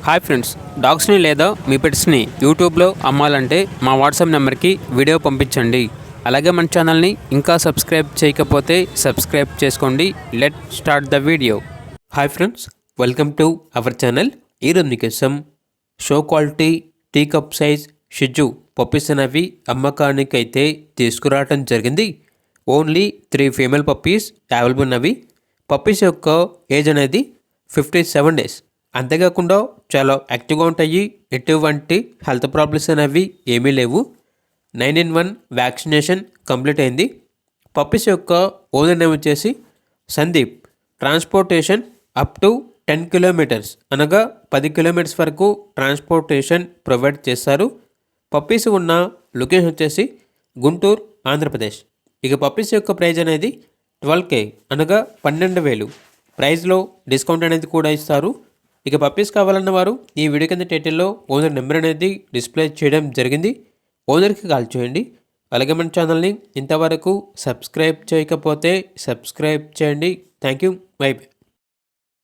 Hi friends, డాగ్స్ని లేదా మీ పెట్స్ని యూట్యూబ్లో అమ్మాలంటే మా వాట్సాప్ నెంబర్కి వీడియో పంపించండి. అలాగే మన ఛానల్ని ఇంకా సబ్స్క్రైబ్ చేయకపోతే సబ్స్క్రైబ్ చేసుకోండి. Let start the video. Hi friends, welcome to our channel. ఈరోజు మీకోసం show quality tea cup size షిజు పప్పీస్ అనేవి అమ్మకానికి అయితే తీసుకురావడం జరిగింది. ఓన్లీ 3 ఫీమేల్ పప్పీస్ అవైలబుల్ ఉన్నవి. పప్పీస్ యొక్క ఏజ్ అనేది 57 డేస్. అంతేకాకుండా చాలా యాక్టివ్గా ఉంటాయి. ఎటువంటి హెల్త్ ప్రాబ్లమ్స్ అనేవి ఏమీ లేవు. 9-in-1 వ్యాక్సినేషన్ కంప్లీట్ అయింది. పప్పీస్ యొక్క ఓనర్ నేమ్ వచ్చేసి Sandeep. Transportation up to 10 kilometres అనగా 10 కిలోమీటర్స్ వరకు ట్రాన్స్పోర్టేషన్ ప్రొవైడ్ చేస్తారు. పప్పీస్ ఉన్న లొకేషన్ వచ్చేసి గుంటూరు, ఆంధ్రప్రదేశ్. ఇక పప్పీస్ యొక్క ప్రైజ్ అనేది 12K అనగా 12,000. ప్రైజ్లో డిస్కౌంట్ అనేది కూడా ఇస్తారు. ఇక పప్పీస్ కావాలన్న వారు ఈ వీడియో కింద టైటిల్లో ఓనర్ నెంబర్ అనేది డిస్ప్లే చేయడం జరిగింది. ఓనర్కి కాల్ చేయండి. అలాగే మన ఛానల్ని ఇంతవరకు సబ్స్క్రైబ్ చేయకపోతే సబ్స్క్రైబ్ చేయండి. Thank you. By by.